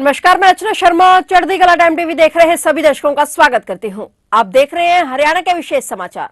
नमस्कार, मैं अर्चना शर्मा। चढ़ती कला टाइम टीवी देख रहे सभी दर्शकों का स्वागत करती हूं। आप देख रहे हैं हरियाणा के विशेष समाचार।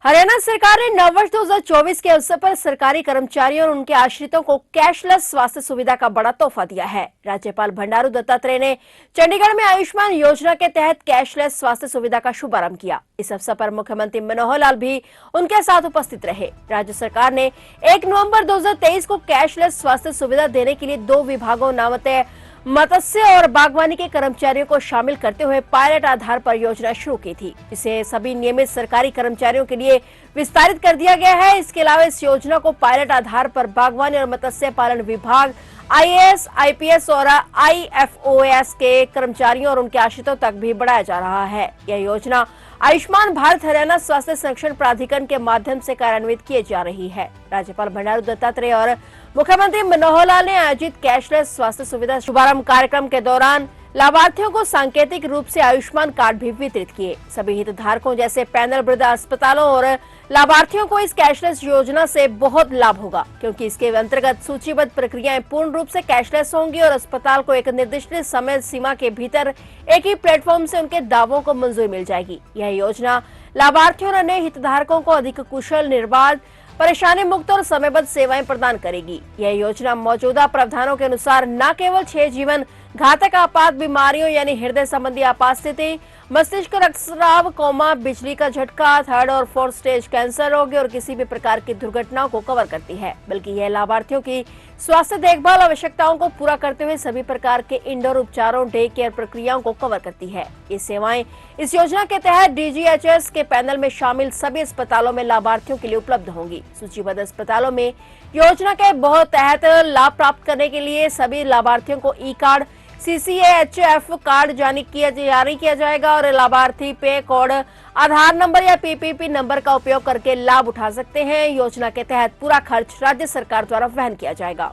हरियाणा सरकार ने नववर्ष 2024 के अवसर पर सरकारी कर्मचारियों और उनके आश्रितों को कैशलेस स्वास्थ्य सुविधा का बड़ा तोहफा दिया है। राज्यपाल बंडारू दत्तात्रेय ने चंडीगढ़ में आयुष्मान योजना के तहत कैशलेस स्वास्थ्य सुविधा का शुभारंभ किया। इस अवसर पर मुख्यमंत्री मनोहर लाल भी उनके साथ उपस्थित रहे। राज्य सरकार ने 1 नवंबर 2023 को कैशलेस स्वास्थ्य सुविधा देने के लिए 2 विभागों नामतः मत्स्य और बागवानी के कर्मचारियों को शामिल करते हुए पायलट आधार पर योजना शुरू की थी। इसे सभी नियमित सरकारी कर्मचारियों के लिए विस्तारित कर दिया गया है। इसके अलावा इस योजना को पायलट आधार पर बागवानी और मत्स्य पालन विभाग, आईएएस, आईपीएस और आईएफओएस के कर्मचारियों और उनके आश्रितों तक भी बढ़ाया जा रहा है। यह योजना आयुष्मान भारत हरियाणा स्वास्थ्य संरक्षण प्राधिकरण के माध्यम से कार्यान्वित की जा रही है। राज्यपाल बंडारू दत्तात्रेय और मुख्यमंत्री मनोहर लाल ने आयोजित कैशलेस स्वास्थ्य सुविधा शुभारंभ कार्यक्रम के दौरान लाभार्थियों को सांकेतिक रूप से आयुष्मान कार्ड भी वितरित किए। सभी हितधारकों जैसे पैनल वृद्ध अस्पतालों और लाभार्थियों को इस कैशलेस योजना से बहुत लाभ होगा, क्योंकि इसके अंतर्गत सूचीबद्ध प्रक्रियाएं पूर्ण रूप से कैशलेस होंगी और अस्पताल को एक निर्दिष्ट समय सीमा के भीतर एक ही प्लेटफॉर्म से उनके दावों को मंजूरी मिल जाएगी। यह योजना लाभार्थियों और अन्य हितधारकों को अधिक कुशल, निर्बाध, परेशानी मुक्त और समयबद्ध सेवाएं प्रदान करेगी। यह योजना मौजूदा प्रावधानों के अनुसार न केवल 6 जीवन घातक आपात बीमारियों यानी हृदय संबंधी आपात स्थिति, मस्तिष्क रक्तस्राव, कोमा, बिजली का झटका, 3rd और 4th स्टेज कैंसर रोगी और किसी भी प्रकार की दुर्घटनाओं को कवर करती है, बल्कि यह लाभार्थियों की स्वास्थ्य देखभाल आवश्यकताओं को पूरा करते हुए सभी प्रकार के इंडोर उपचारों, डे केयर प्रक्रियाओं को कवर करती है। ये सेवाएं इस योजना के तहत डीजीएचएस के पैनल में शामिल सभी अस्पतालों में लाभार्थियों के लिए उपलब्ध होंगी। सूचीबद्ध अस्पतालों में योजना के बहुत तहत लाभ प्राप्त करने के लिए सभी लाभार्थियों को ई कार्ड, CCHF कार्ड जारी किया जाएगा और लाभार्थी पे कोड, आधार नंबर या PPP नंबर का उपयोग करके लाभ उठा सकते हैं। योजना के तहत पूरा खर्च राज्य सरकार द्वारा वहन किया जाएगा।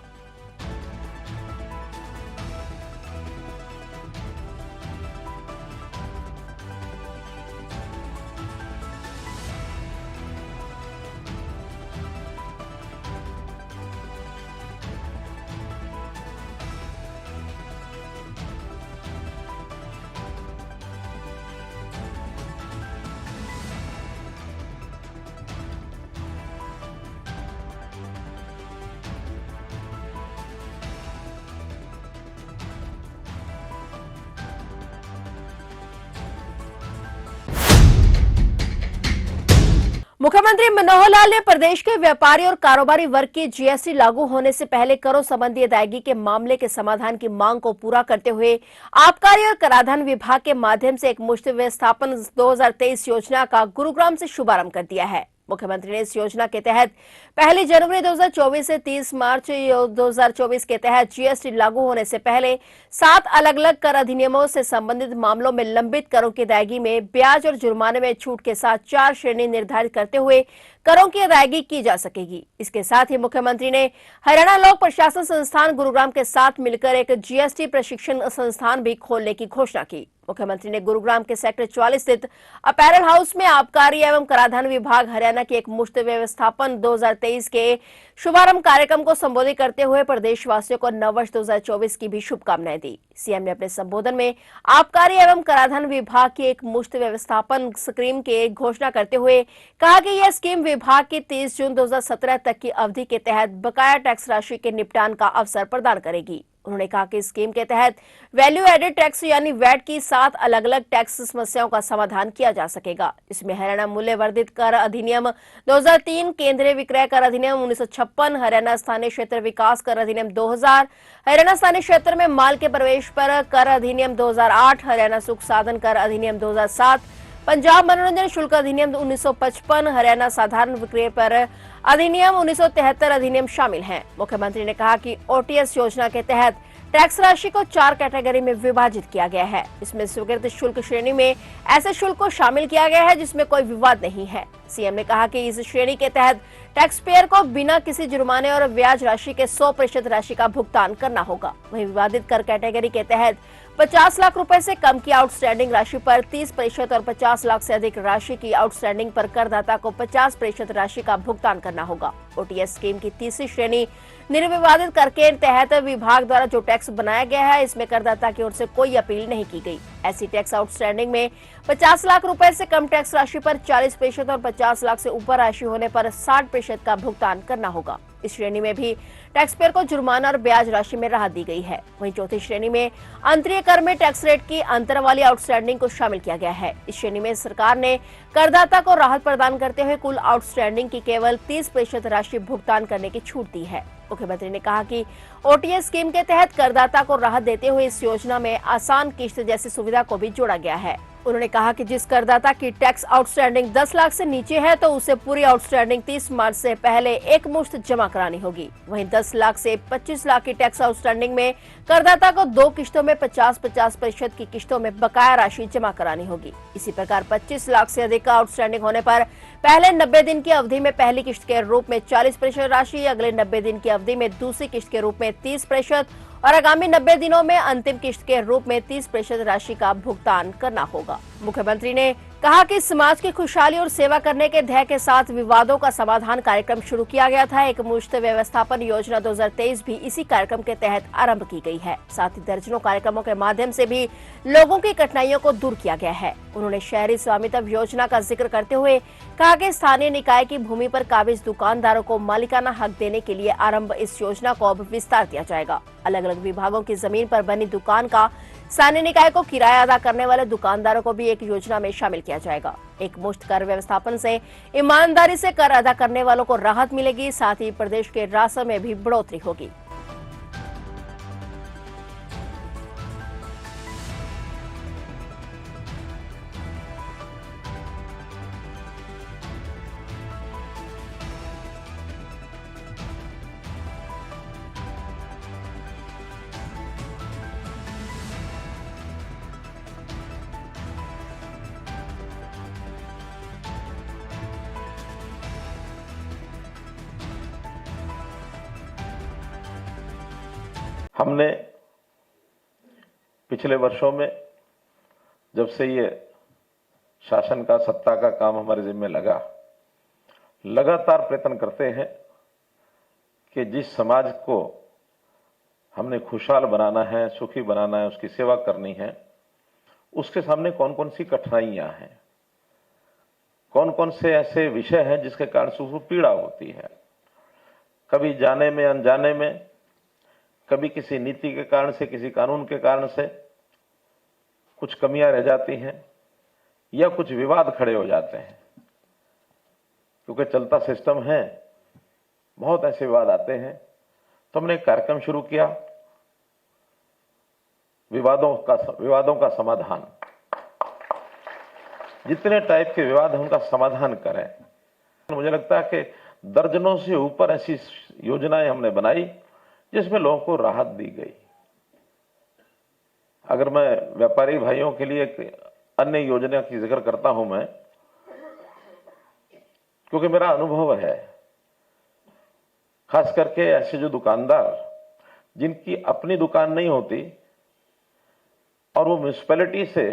मुख्यमंत्री मनोहर लाल ने प्रदेश के व्यापारी और कारोबारी वर्ग की जीएसटी लागू होने से पहले करों संबंधी अदायगी के मामले के समाधान की मांग को पूरा करते हुए आबकारी और कराधान विभाग के माध्यम से एक मुश्त व्यवस्थापन 2023 योजना का गुरुग्राम से शुभारंभ कर दिया है। मुख्यमंत्री ने इस योजना के तहत 1 जनवरी 2024 से 30 मार्च 2024 के तहत जीएसटी लागू होने से पहले 7 अलग अलग कर अधिनियमों से संबंधित मामलों में लंबित करों की अदायगी में ब्याज और जुर्माने में छूट के साथ 4 श्रेणी निर्धारित करते हुए करों की अदायगी की जा सकेगी। इसके साथ ही मुख्यमंत्री ने हरियाणा लोक प्रशासन संस्थान गुरुग्राम के साथ मिलकर एक जीएसटी प्रशिक्षण संस्थान भी खोलने की घोषणा की। मुख्यमंत्री ने गुरुग्राम के सेक्टर 44 स्थित अपैरल हाउस में आबकारी एवं कराधान विभाग हरियाणा की एक मुश्त व्यवस्थापन 2023 के शुभारंभ कार्यक्रम को संबोधित करते हुए प्रदेशवासियों को नववर्ष 2024 की भी शुभकामनाएं दी। सीएम ने अपने संबोधन में आबकारी एवं कराधान विभाग की एक मुश्त व्यवस्थापन स्कीम की घोषणा करते हुए कहा कि यह स्कीम विभाग की 30 जून 2017 तक की अवधि के तहत बकाया टैक्स राशि के निपटान का अवसर प्रदान करेगी। उन्होंने कहा कि स्कीम के तहत वैल्यू एडेड टैक्स यानी वैट की 7 अलग अलग टैक्स समस्याओं का समाधान किया जा सकेगा। इसमें हरियाणा मूल्य वर्धित कर अधिनियम 2003, केंद्रीय विक्रय कर अधिनियम 1956, हरियाणा स्थानीय क्षेत्र विकास कर अधिनियम 2000, हरियाणा स्थानीय क्षेत्र में माल के प्रवेश पर कर अधिनियम 2008, हरियाणा सुख साधन कर अधिनियम 2007, पंजाब मनोरंजन शुल्क अधिनियम 1955, हरियाणा साधारण विक्रय पर अधिनियम 1973 अधिनियम शामिल हैं। मुख्यमंत्री ने कहा कि ओटीएस योजना के तहत टैक्स राशि को 4 कैटेगरी में विभाजित किया गया है। इसमें स्वीकृत शुल्क श्रेणी में ऐसे शुल्क को शामिल किया गया है जिसमें कोई विवाद नहीं है। सीएम ने कहा कि इस श्रेणी के तहत टैक्स पेयर को बिना किसी जुर्माने और ब्याज राशि के 100% राशि का भुगतान करना होगा। वहीं विवादित कर कैटेगरी के तहत 50 लाख रुपए से कम की आउटस्टैंडिंग राशि पर 30% और 50 लाख से अधिक राशि की आउटस्टैंडिंग पर करदाता को 50% राशि का भुगतान करना होगा। ओटीएस स्कीम की तीसरी श्रेणी निर्विवादित कर के तहत विभाग द्वारा जो टैक्स बनाया गया है, इसमें करदाता की ओर से कोई अपील नहीं की गई। ऐसी टैक्स आउटस्टैंडिंग में 50 लाख रुपए से कम टैक्स राशि पर 40% और 50 लाख से ऊपर राशि होने पर 60% का भुगतान करना होगा। इस श्रेणी में भी टैक्स पेयर को जुर्माना और ब्याज राशि में राहत दी गई है। वहीं चौथी श्रेणी में अंतरीय कर में टैक्स रेट की अंतर वाली आउटस्टैंडिंग को शामिल किया गया है। इस श्रेणी में सरकार ने करदाता को राहत प्रदान करते हुए कुल आउटस्टैंडिंग की केवल 30% राशि भुगतान करने की छूट दी है। मुख्यमंत्री ने कहा कि ओटीएस स्कीम के तहत करदाता को राहत देते हुए इस योजना में आसान किस्त जैसी सुविधा को भी जोड़ा गया है। उन्होंने कहा कि जिस करदाता की टैक्स आउटस्टैंडिंग 10 लाख से नीचे है तो उसे पूरी आउटस्टैंडिंग 30 मार्च से पहले एक मुश्त जमा करानी होगी। वहीं 10 लाख से 25 लाख की टैक्स आउटस्टैंडिंग में करदाता को 2 किस्तों में 50-50% की किस्तों में बकाया राशि जमा करानी होगी। इसी प्रकार 25 लाख से अधिक का आउटस्टैंडिंग होने पर पहले 90 दिन की अवधि में पहली किस्त के रूप में 40% राशि, अगले 90 दिन की अवधि में दूसरी किस्त के रूप में 30% और आगामी 90 दिनों में अंतिम किस्त के रूप में 30% राशि का भुगतान करना होगा। मुख्यमंत्री ने कहा कि समाज की खुशहाली और सेवा करने के ध्येय के साथ विवादों का समाधान कार्यक्रम शुरू किया गया था। एक मुश्त व्यवस्थापन योजना 2023 भी इसी कार्यक्रम के तहत आरंभ की गई है। साथ ही दर्जनों कार्यक्रमों के माध्यम से भी लोगों की कठिनाइयों को दूर किया गया है। उन्होंने शहरी स्वामित्व योजना का जिक्र करते हुए कहा कि स्थानीय निकाय की भूमि पर काबिज दुकानदारों को मालिकाना हक देने के लिए आरंभ इस योजना को अब विस्तार दिया जाएगा। अलग अलग विभागों की जमीन पर बनी दुकान का स्थानीय निकाय को किराया अदा करने वाले दुकानदारों को भी एक योजना में शामिल किया जाएगा। एक मुश्त कर व्यवस्थापन से ईमानदारी से कर अदा करने वालों को राहत मिलेगी। साथ ही प्रदेश के राजस्व में भी बढ़ोतरी होगी। हमने पिछले वर्षों में जब से ये शासन का सत्ता का काम हमारे जिम्मे लगा, लगातार प्रयत्न करते हैं कि जिस समाज को हमने खुशहाल बनाना है, सुखी बनाना है, उसकी सेवा करनी है, उसके सामने कौन कौन सी कठिनाइयां हैं, कौन कौन से ऐसे विषय हैं जिसके कारण से उसको पीड़ा होती है। कभी जाने में अनजाने में, कभी किसी नीति के कारण से, किसी कानून के कारण से कुछ कमियां रह जाती हैं या कुछ विवाद खड़े हो जाते हैं। क्योंकि चलता सिस्टम है, बहुत ऐसे विवाद आते हैं। तो हमने एक कार्यक्रम शुरू किया, विवादों का समाधान। जितने टाइप के विवाद हैं उनका समाधान करें। मुझे लगता है कि दर्जनों से ऊपर ऐसी योजनाएं हमने बनाई जिसमें लोगों को राहत दी गई। अगर मैं व्यापारी भाइयों के लिए एक अन्य योजना की जिक्र करता हूं मैं, क्योंकि मेरा अनुभव है, खास करके ऐसे जो दुकानदार जिनकी अपनी दुकान नहीं होती और वो म्युनिसिपैलिटी से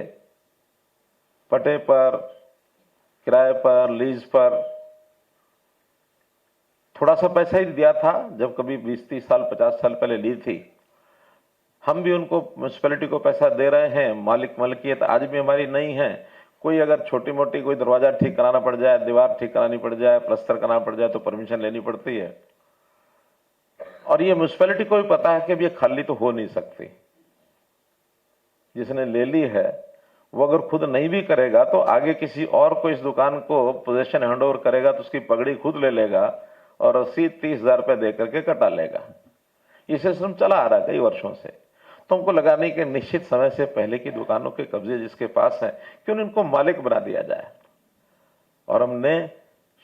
पट्टे पर, किराए पर, लीज पर थोड़ा सा पैसा ही दिया था, जब कभी 20-30 साल 50 साल पहले ली थी। हम भी उनको म्युनिसिपैलिटी को पैसा दे रहे हैं। मलकियत आज भी हमारी नहीं है। कोई अगर छोटी मोटी कोई दरवाजा ठीक कराना पड़ जाए, दीवार ठीक करानी पड़ जाए, प्लास्टर कराना पड़ जाए तो परमिशन लेनी पड़ती है। और ये म्युनिसिपैलिटी को भी पता है कि अब ये खाली तो हो नहीं सकती। जिसने ले ली है वो अगर खुद नहीं भी करेगा तो आगे किसी और को इस दुकान को पोजीशन हैंडओवर करेगा तो उसकी पगड़ी खुद ले लेगा और 80-30 हजार रुपए दे करके कटा लेगा। ये सिस्टम चला आ रहा है कई वर्षों से। तो हमको लगा नहीं कि निश्चित समय से पहले की दुकानों के कब्जे जिसके पास है क्यों इनको मालिक बना दिया जाए। और हमने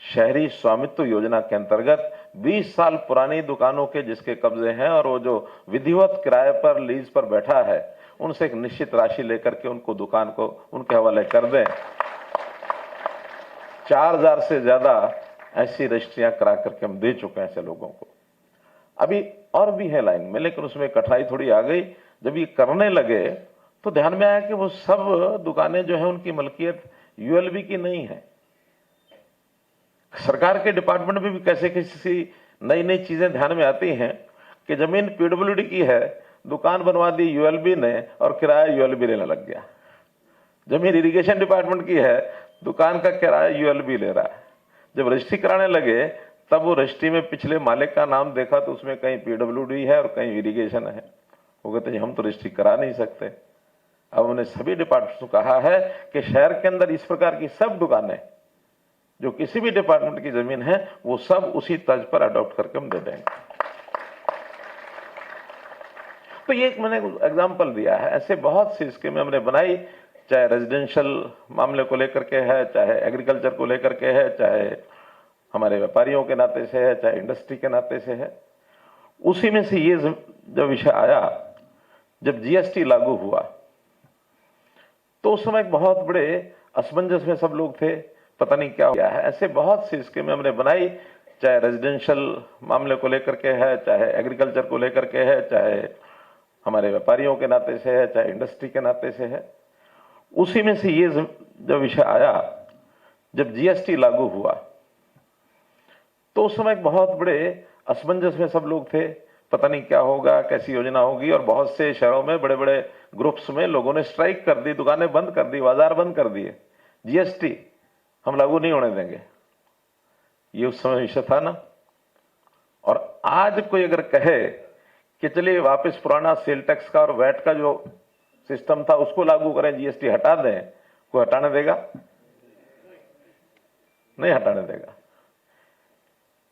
शहरी स्वामित्व योजना के अंतर्गत 20 साल पुरानी दुकानों के जिसके कब्जे हैं और वो जो विधिवत किराए पर, लीज पर बैठा है, उनसे एक निश्चित राशि लेकर के उनको दुकान को उनके हवाले कर दें। 4000 से ज्यादा ऐसी रजिस्ट्रियां करा करके हम दे चुके हैं ऐसे लोगों को। अभी और भी है लाइन में, लेकिन उसमें कठिनाई थोड़ी आ गई। जब ये करने लगे तो ध्यान में आया कि वो सब दुकानें जो है उनकी मलकियत यूएलबी की नहीं है, सरकार के डिपार्टमेंट में भी कैसे किसी नई नई चीजें ध्यान में आती हैं कि जमीन पीडब्ल्यूडी की है, दुकान बनवा दी यूएलबी ने और किराया यूएलबी लेने लग गया। जमीन इरिगेशन डिपार्टमेंट की है, दुकान का किराया यूएलबी ले रहा है। जब रजिस्ट्री कराने लगे तब वो रजिस्ट्री में पिछले मालिक का नाम देखा तो उसमें कहीं पीडब्ल्यूडी है और कहीं इरिगेशन है। वो कहते हैं हम तो रजिस्ट्री करा नहीं सकते। अब उन्हें सभी डिपार्टमेंट को कहा है कि शहर के अंदर इस प्रकार की सब दुकानें जो किसी भी डिपार्टमेंट की जमीन है वो सब उसी तर्ज पर अडॉप्ट करके हम दे देंगे। तो ये एक मैंने एग्जांपल दिया है, ऐसे बहुत सी स्कीमें हमने बनाई, चाहे रेजिडेंशियल मामले को लेकर के है, चाहे एग्रीकल्चर को लेकर के है, चाहे हमारे व्यापारियों के नाते से है, चाहे इंडस्ट्री के नाते से है। उसी में से ये जब विषय आया, जब जीएसटी लागू हुआ तो उस समय एक बहुत बड़े असमंजस में सब लोग थे, पता नहीं क्या हुआ है। ऐसे बहुत सी स्कीमें हमने बनाई, चाहे रेजिडेंशियल मामले को लेकर के है, चाहे एग्रीकल्चर को लेकर के है, चाहे हमारे व्यापारियों के नाते से है, चाहे इंडस्ट्री के नाते से है। उसी में से ये जब विषय आया, जब जीएसटी लागू हुआ तो उस समय एक बहुत बड़े असमंजस में सब लोग थे, पता नहीं क्या होगा, कैसी योजना होगी। और बहुत से शहरों में बड़े बड़े ग्रुप्स में लोगों ने स्ट्राइक कर दी, दुकानें बंद कर दी, बाजार बंद कर दिए। जीएसटी हम लागू नहीं होने देंगे, ये उस समय विषय था ना। और आज कोई अगर कहे कि चलिए वापस पुराना सेल टैक्स का और वैट का जो सिस्टम था उसको लागू करें, जीएसटी हटा दें, कोई हटाने देगा? नहीं हटाने देगा।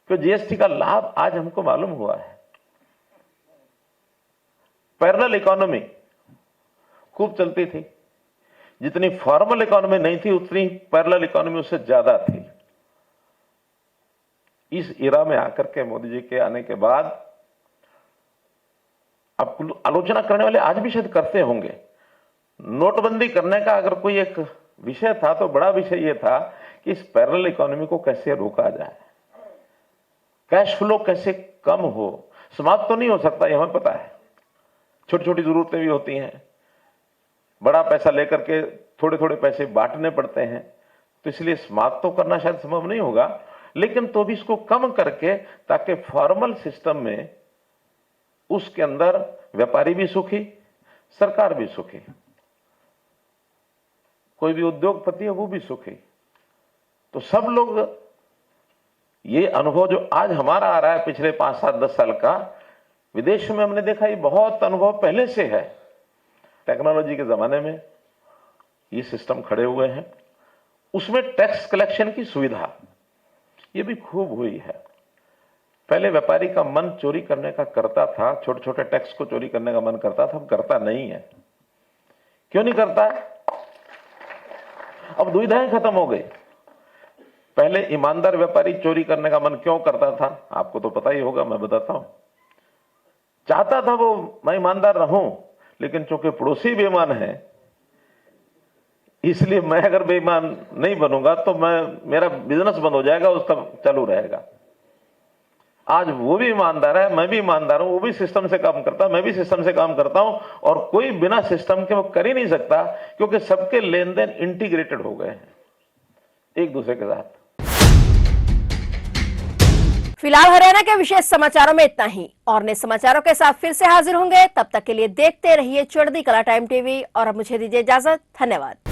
तो जीएसटी का लाभ आज हमको मालूम हुआ है। पैरेलल इकोनॉमी खूब चलती थी, जितनी फॉर्मल इकोनॉमी नहीं थी उतनी पैरेलल इकोनॉमी उससे ज्यादा थी। इस इरा में आकर के मोदी जी के आने के बाद अब आलोचना करने वाले आज भी शायद करते होंगे। नोटबंदी करने का अगर कोई एक विषय था तो बड़ा विषय यह था कि इस पैरेलल इकोनॉमी को कैसे रोका जाए, कैश फ्लो कैसे कम हो। समाप्त तो नहीं हो सकता, ये हमें पता है, छोटी छोटी जरूरतें भी होती हैं, बड़ा पैसा लेकर के थोड़े थोड़े पैसे बांटने पड़ते हैं, तो इसलिए समाप्त तो करना शायद संभव नहीं होगा, लेकिन तो भी इसको कम करके ताकि फॉर्मल सिस्टम में उसके अंदर व्यापारी भी सुखी, सरकार भी सुखी, कोई भी उद्योगपति है वो भी सुखी। तो सब लोग ये अनुभव जो आज हमारा आ रहा है पिछले 5, 7, 10 साल का, विदेश में हमने देखा ये बहुत अनुभव पहले से है। टेक्नोलॉजी के जमाने में ये सिस्टम खड़े हुए हैं, उसमें टैक्स कलेक्शन की सुविधा ये भी खूब हुई है। पहले व्यापारी का मन चोरी करने का करता था, छोटे छोटे टैक्स को चोरी करने का मन करता था, अब करता नहीं है। क्यों नहीं करता है? अब दुविधाएं खत्म हो गई। पहले ईमानदार व्यापारी चोरी करने का मन क्यों करता था, आपको तो पता ही होगा, मैं बताता हूं। चाहता था वो मैं ईमानदार रहूं, लेकिन चूंकि पड़ोसी बेईमान है इसलिए मैं अगर बेईमान नहीं बनूंगा तो मेरा बिजनेस बंद हो जाएगा, उसका चालू रहेगा। आज वो भी ईमानदार है, मैं भी ईमानदार हूं, वो भी सिस्टम से काम करता है, मैं भी सिस्टम से काम करता हूं, और कोई बिना सिस्टम के वो कर ही नहीं सकता, क्योंकि सबके लेन देन इंटीग्रेटेड हो गए हैं एक दूसरे के साथ। फिलहाल हरियाणा के विशेष समाचारों में इतना ही, और नए समाचारों के साथ फिर से हाजिर होंगे। तब तक के लिए देखते रहिए चढ़ती कला टाइम टीवी, और अब मुझे दीजिए इजाजत। धन्यवाद।